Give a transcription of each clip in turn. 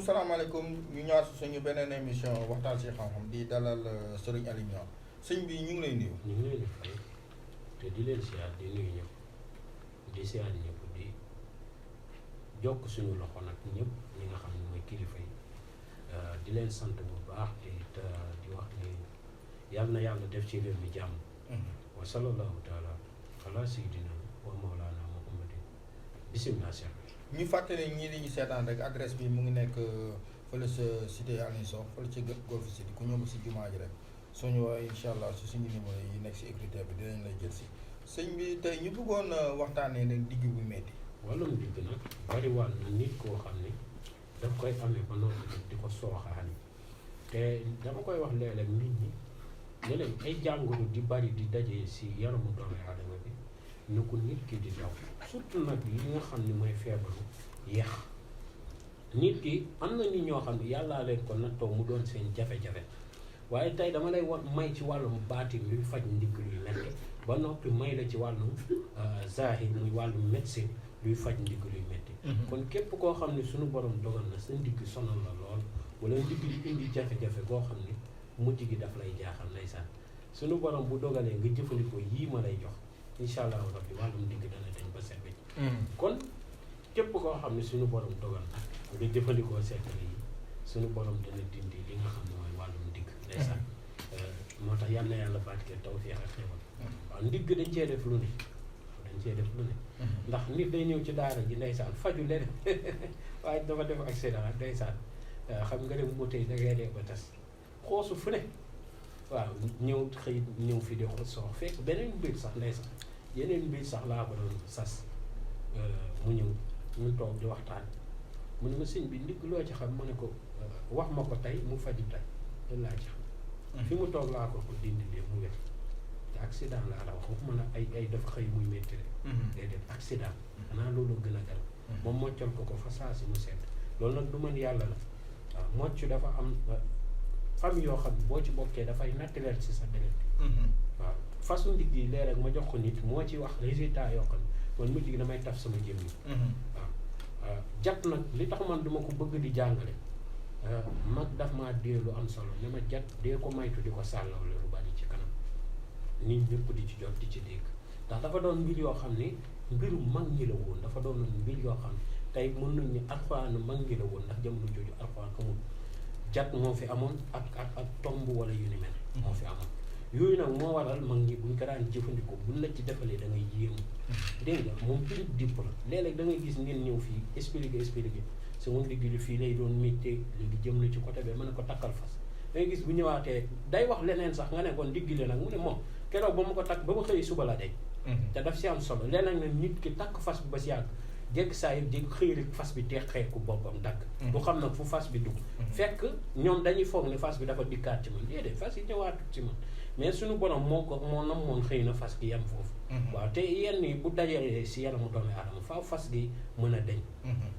salaamaaleykum ñu ñëwaat si suñu beneen émission waxtaan si xam-xam di dalal Serigne Aliou Niang sëñ bi ñu ngi lay nuyu. ñu ngi leen di fay te di leen siyaar di nuyu ñëpp di siyaar ñëpp di jokk suñu loxo nag ñëpp ñi nga xam ne mooy kilifa yi di leen sant bu baax te di wax ni yàlla na yàlla def ci réew mi jàmm. wa sallallahu taala ala sayyidina wa mawlana muhammadin bisimilah cheikh. ñu fàttali ñii di ñu seetaan rek adresse bi mu ngi nekk fële sa cité Aliou Sow fële ci Golf Sud ku ñëw si jumaa ji rek soo ñëwee incha allah su suñu numéro yi nekk si écriture bi dinañ lay jël si sëñ bi tey ñu bëggoon waxtaanee nag digg bu metti wàllum digg nag bariwaan na nit koo xam ne daf koy amee ba noppi di ko sooxaani te dama koy wax léeg-léeg nit ñi ne leen ay jàngoro di bari di daje si yaramu doomu aadama bi nu ko nit ki di daw surtout nag yi nga xam ne mooy feebaru yax nit ki am na nit ñoo xam ne yàllaa leen ko nattoo mu doon seen jafe-jafe waaye tey dama lay wax may ci wàllum baatin luy faj ndigg luy metti ba noppi may la ci wàllum zahir muy wàllum médecine luy faj ndigg luy metti kon képp koo xam ne suñu borom dogal na sa ndigg sonal la lool wala ndigg li indi jafe-jafe boo xam ne mujj gi daf lay jaaxal ndeysaan suñu borom bu dogalee nga jëfandikoo yii ma lay jox incha allahu rabbi wàllum ndigg dana dañ ba set kon képp koo xam ne suñu borom dogal na nga jëfandikoo secret yi suñu borom dana dindi li nga xam ne mooy wàllum ndigg ndeysaan moo tax yal na yàlla barkeel tawfiix ak xéwal waaw ndigg dañ cee def lu ne ndax nit day ñëw ci daara ji ndeysaan faju leneen waaye dafa def accident ndeysaan xam nga dem mu tey da ngay dee ba tas xoosu fu ne waaw ñëw fi di xoos soox fekk beneen mbir sax ndeysaan yeneen mbir sax laa ko doon sas mu ñëw ñu toog di waxtaan mu ne ma sëñ bi ndigg loo ci xam ma ne ko wax ma ko tey mu faju tey loolu laa ci xam fi mu toog laa ko dindi de mu wér te accident laa la wax waxuma la ay dafa xëy muy métti rek déedéet accident xanaa loolu gën a gar moom moccal ko fa saa si mu seet loolu nag du mën yàlla la waaw mocc dafa am famille yoo xam ne boo ci bokkee dafay naturel ci sa deret waaw façon ndigg yi léeg rek ma jox ko nit moo ci wax résultat yoo xam ne man mujj gi damay taf sama jëm yi waaw jat nag li tax man duma ko bëgg di jàngale mag daf maa dee lu am solo ne ma jat dee ko maytu di ko sàllawle lu bari ci kanam nit ñëpp di ci jot di ci dégg ndax dafa doon mbir yoo xam ne mbiru mag ñi la woon dafa doon mbir yoo xam ne tey mën nañ ni alxuraan mag ñi la woon ndax jamono jooju alxuraan amul jat moo fi amoon ak tomb wala yu ni mel moo fi amoon yooyu nag moo waral mag ñi buñ ko daan jëfandikoo buñ la ci defalee da ngay yéemu dégg nga moom prix dipp la léeg-léeg da ngay gis ngeen ñëw fii expliqué sama ndigg li fii lay doon méttee léegi jëm na ci côté bi mën na ko takkal fas da ngay gis bu ñëwaatee day wax leneen sax nga ne kon ndigg li nag mu ne moom keroog ba ma ko takk ba ma xëyee suba la day te daf si am solo leneen nag nit ki takk fas bi ba si yàgg jekk saa yi jekk xëy rek fas bi teqeeku boppam dagg du xam nag fu fas bi dugg fekk ñoom dañuy foog ne fas bi dafa dikkaat ci man déedéet fas yi ñëwaatut ci man mais suñu borom moo namoon xëy na fas gi yem foofu waaw te yenn yi bu dajalee si yaramu doomu aadama faaw fas gi mën a deñ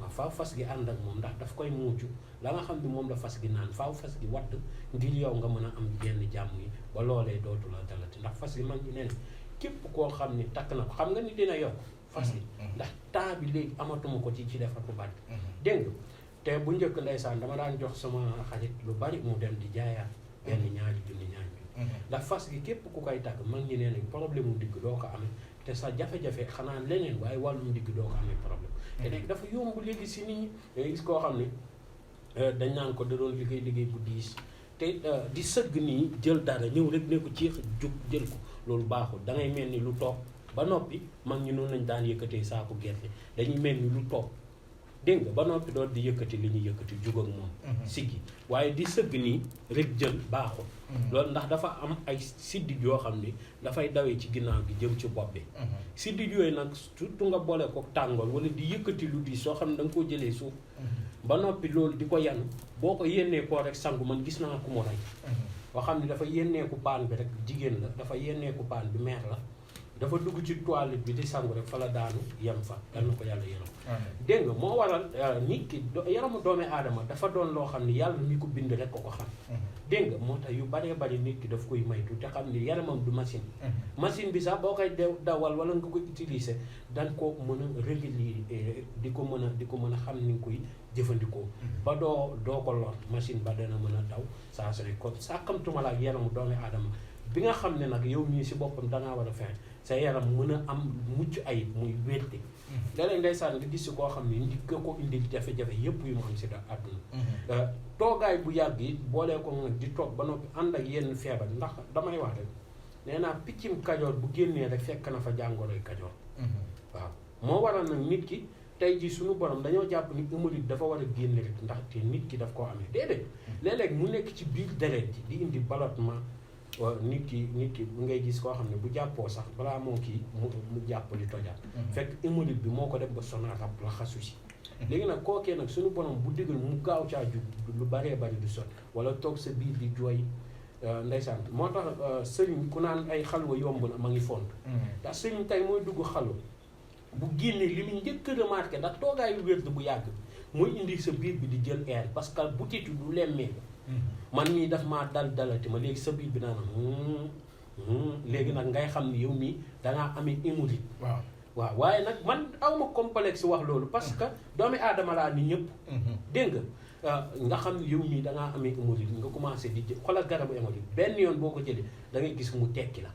waaw faaw fas gi ànd ak moom ndax daf koy muucu la nga xam ne moom la fas gi naan faaw fas gi wadd ngir yow nga mën a am yenn jàmm yi ba loolee dootu la dalati ndax fas gi man ñu neen képp koo xam ni takk na ko xam nga ni dina yokk fas gi ndax temps bi léegi amatuma ko ci defar bu bari dégg nga te bu njëkk ndeysaan dama daan jox sama xarit lu bari mu dem di jaayaat benn ñaari junni ndax fas gi képp ku koy tàgg mag ñi nee nañ problème mu ndigg doo ko amee te sa jafe-jafe xanaa leneen waaye wàllum ndigg doo ko amee problème te léegi dafa yomb léegi si nit ñi dangay gis koo xam ne dañ naan ko da doon liggéey bu diis te di sëgg nii jël dara ñëw rek ne ko ci jug jël ko loolu baaxul da ngay mel ni lu toog ba noppi mag ñi noonu lañ daan yëkkatee saako gerte dañuy mel ni lu toog dégg nga ba noppi doon di yëkkati li ñuy yëkkati jug ak moom siggi waaye di sëgg nii rek jël baaxul loolu ndax dafa am ay siddit yoo xam ni dafay dawee ci ginnaaw gi jëm ci bopp bi siddit yooyu nag surtout nga boole ko tàngoor wala di yëkkati lu di soo xam ne da nga koo jëlee suuf ba noppi loolu di ko yanu boo ko yénnee koo rek sangu man gis naa ku mu rey boo xam ne dafa yénneeku paan bi rek jigéen la dafa yénneeku paan bi meer la dafa dugg ci toilette bi di sangu rek fa la daanu yem fa yal na ko yàlla yërëm amiin dégg nga moo waral nit ki yaramu doomi aadama dafa doon loo xam ni yàlla mi ko bind rek ko xam dégg nga moo tax yu baree bari nit ki daf koy maytu te xam ni yaramam du machine machine bi sax boo koy dawal wala nga ko utiliser danga ko mën a régulier di ko mën a xam ni nga koy jëfandikoo ba doo ko lor machine ba dana mën a daw saa su ne kon sàkkamtuma la ak yaramu doomi aadama bi nga xam ne nag yow mii si boppam dangaa war a fexe sa yaram mën a am mucc ayib muy wérte léeg-léeg ndeysaan nga gis si koo xam ne ndig ko indil jafe-jafe yépp yu mu am si da àdduna toogaay bu yàgg yi boolee ko nag di toog ba noppi ànd ak yenn feebar ndax damay wax rek nee naa piccim kajoor bu génnee rek fekk na fa jàngoroy kajoor waaw moo waral nag nit ki tey jii suñu borom dañoo jàpp ni hémorroïde dafa war a génn rek ndaxte nit ki daf koo amee déedéet léeg-léeg mu nekk ci biir deret ji di indi ballottement nit ki bu ngay gis koo xam ne bu jàppoo sax balaa moo kii mu jàpp li tojaat fekk hémorroïde bi moo ko def ba sonal rab la xasu si léegi nag kookee nag suñu borom bu digal mu gaaw caa jug lu baree bari du sot wala toog sa biir di jooy ndeysaan moo tax sëriñ ku naan ay xalwa yomb na ma ngi font ndax sëriñ tey mooy dugg xalwa bu génnee li mu njëkk a remarqué ndax toogaayu wér bu yàgg mooy indi sa biir bi di jël air parce que butitu du lemmee man mii daf maa dalati ma léegi sa biir bi naan léegi nag ngay xam ni yow mii dangaa amee hémorroïde waaw waaye nag man awma complexe wax loolu parce que doomi aadama laa ni ñëpp dégg nga xam ni yow mii dangaa amee hémorroïde nga commencé di xoolal garabu hémorroïde benn yoon boo ko jëlee da ngay gis mu tekki la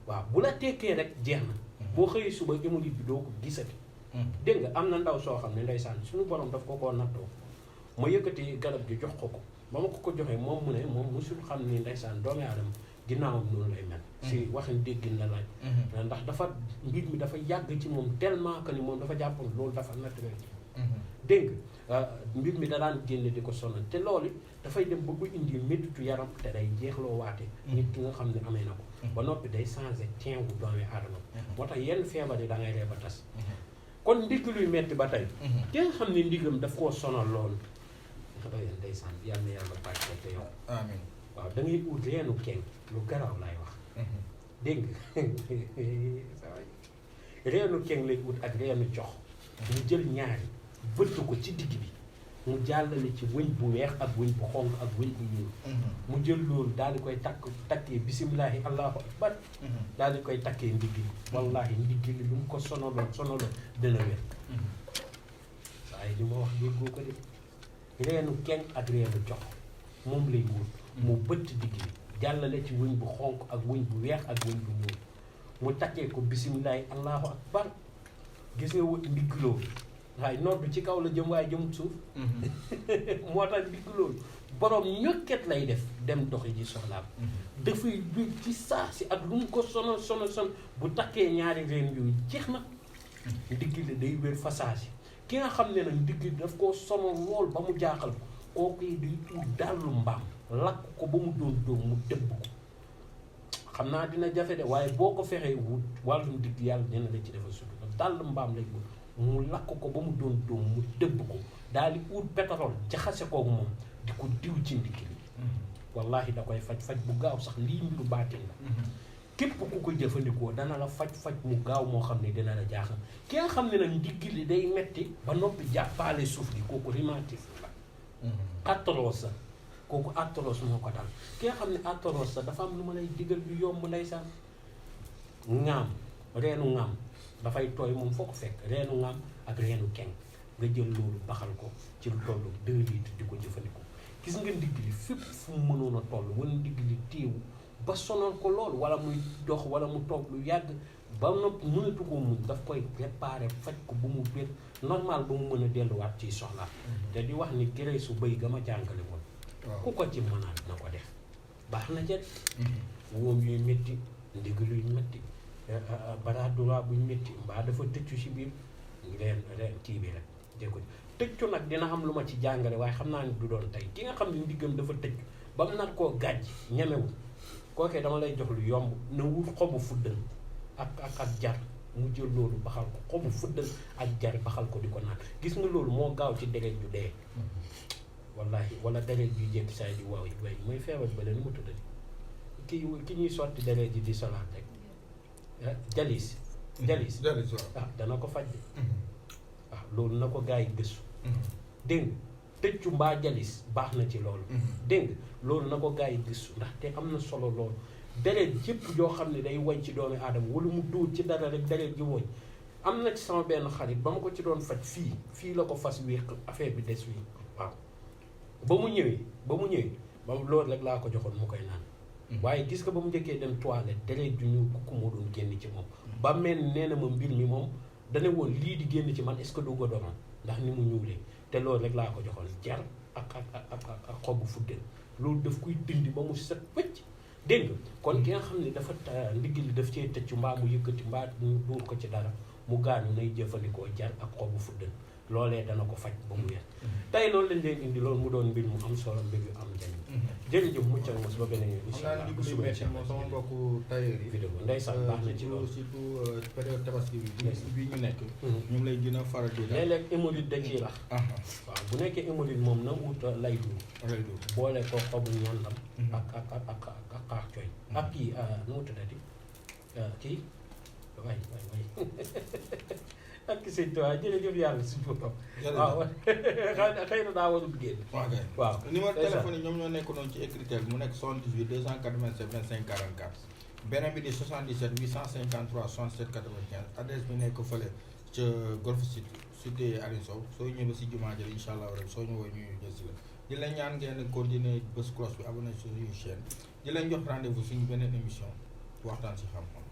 waaw bu la tekkee rek jeex na boo xëyee suba hémorroïde bi doo ko gisati dégg nga am na ndaw soo xam ne ndeysaan suñu borom daf ko koo nattoo ma yëkkati garab gi jox ko ba ma ko joxee moom mu ne moom musul xam ni ndeysaan doomi aadama ginnaawam noonu lay mel si waxin déggin la laaj ndax dafa mbir mi dafa yàgg ci moom tellement que ni moom dafa jàppoon loolu dafa naturel dégg mbir mi da daan génne di ko sonal te loolu dafay dem ba bu indi méttitu yaram te day jeexloo waate nit ki nga xam ne amee na ko ba noppi day changé tien wu doomi aadama moo tax yenn feebar yi da ngay ree ba tas kon ndigg luy metti ba tey ki nga xam ne ndigam daf koo sonal loolu ndeysaan yal na yàlla bàcce te yow amiin waaw da ngay ut reenu keng lu garaaw laay wax dégg nga reenu keng lay ut ak reenu cox mu jël ñaari bëtt ko ci digg bi mu jàllale ci wëñ bu weex ak wëñ bu xonq ak wëñ bu ñuul mu jël loolu daal di koy takkee bisimilahi allahu akbar daal di koy takkee ndigg li wallahi ndigg li lu mu ko sonaloon dana wér saa yi li ma wax déggoo ko de reenu keng ak reenu jox moom lay wut mu bëtt digg bi jàllale ci wëñ bu xonq ak wëñ bu weex ak wëñ bu ñuul mu takkee ko bisimilahi allahu akbar gis nga wut ndigg loolu waaye noddu ci kaw la jëm waaye jëmut suuf moo tax ndigg loolu borom ñokket lay def dem doxi ji soxlaam dafay wér ci saa si ak lu mu ko sonal bu takkee ñaari reen yooyu jeex na ndigg li day wér fa saa si ki nga xam ne nag ndigg daf koo sonal lool ba mu jaaxal ko kooku yi day ut dàllu mbaam lakk ko ba mu doon doom mu dëbb ko xam naa dina jafe de waaye boo ko fexee wut wàllum ndigg yàlla dina la ci defal sutu dàllu mbaam lay wut mu lakk ko ba mu doon doom mu dëbb ko daal di ut pétrole jaxase koog moom di ko diw ci ndigg li wallahi da koy faj bu gaaw sax lii mbiru baatin la képp ku ko jëfandikoo dana la faj mu gaaw moo xam ne dina la jaaxal ki nga xam ne nag ndigg li day metti ba noppi jàppaale suuf gi kooku rhumatisme la arthrose sa kooku arthrose moo ko dal ki nga xam ne arthrose sa dafa am lu ma lay digal lu yomb ndeysaan ŋaam reenu ŋaam dafay tooy moom foo ko fekk reenu ŋaam ak reenu keng nga jël loolu baxal ko ci lu toll 2 litres di ko jëfandikoo gis nga ndigg li fépp fu mu mënoon a toll wala ndigg li téewu ba sonal ko loolu wala muy dox wala mu toog lu yàgg ba noppi mënatu ko muñ daf koy réparer faj ko ba mu wér normal ba mu mën a delluwaat ci soxla te di wax ni gërëy su bëy ga ma jàngale woon ku ko ci mënaat na ko def baax na jët wóom yuy métti ndigg luy métti baraadura buy métti mbaa dafa tëccu si biir reen kii bi rek jéego tëccu nag dina am lu ma ci jàngale waaye xam naa ni du doon tey ki nga xam ne ndiggam dafa tëccu ba mu nar koo gàjj ñemewul kookee dama lay jox lu yomb na wut xobu fuddal ak jar mu jël loolu baxal ko xobu fuddal ak jar baxal ko di ko naan gis nga loolu moo gaaw ci deret ju dee wallahi wala deret ju jékki saa yi di waaw way mooy feebar ba leen mu tuddati ki ñuy sotti deret ji di solaat rek jalis waaw dana ko faj de loolu na ko gars yi gëstu dégg nga tëccu mbaa jalis baax na ci loolu dégg nga loolu na ko gars yi gëstu ndaxte am na solo loolu deret yëpp yoo xam ne day woñ ci doomi aadama wala mu duur ci dara rek deret ji woñ am na ci sama benn xarit ba ma ko ci doon faj fii la ko fas wéq affaire bi des wii waaw ba mu ñëwee ba loolu rek laa ko joxoon mu koy naan waaye gis nga ba mu njëkkee dem toilette deret ju ñu kukku moo doon génn ci moom ba mel nee na ma mbir mi moom dana woon lii di génn ci man est-ce que du ko doon ndax ni mu ñuulee te loolu rek laa ko joxoon jar ak xobu fuddeen loolu daf koy dindi ba mu set wëcc dégg nga kon ki nga xam ne dafa ndigg li daf cee tëcc mbaa mu yëkkati mbaa mu duur ko ci dara mu gaañu nay jëfandikoo jar ak xobu fuddeen loolee dana ko faj ba mu wér tey loolu lañ leen indi loolu mu doon mbir mu am solo mbir yu am njëriñ jërëjëf muccal mos ba beneen yoon incha allah suba moom sama mbokku tailleur yi vidéo ndeysaan baax na ci loolu surtout période tabaski bi ñu nekk ñu ngi lay gën a faral di léeg-léeg hémorroïde da ciy rax waaw bu nekkee hémorroïde moom na ut lay duur boole ko xobu ñondam ak xaax coy ak kii nu mu tuddati kii waay ak sëñ Tuubaa jërëjëf yàlla si boppam waaw xëy na daa warul génn waaw numéro téléphone yi ñoom ñoo nekk noonu ci écriture bi mu nekk 78 287 25 44 beneen bi di 77 853 67 95 adresse bi nekk fële ca Golf Sud cité Aline Sow soo ñëwee si jumaa ji incha allah rek soo ñëwee ñu jël si la di la ñaan ngeen continuer bës cloche bi abonné sur suñu chaîne di leen jox rendez-vous suñu beneen émission waxtaan si xam-xam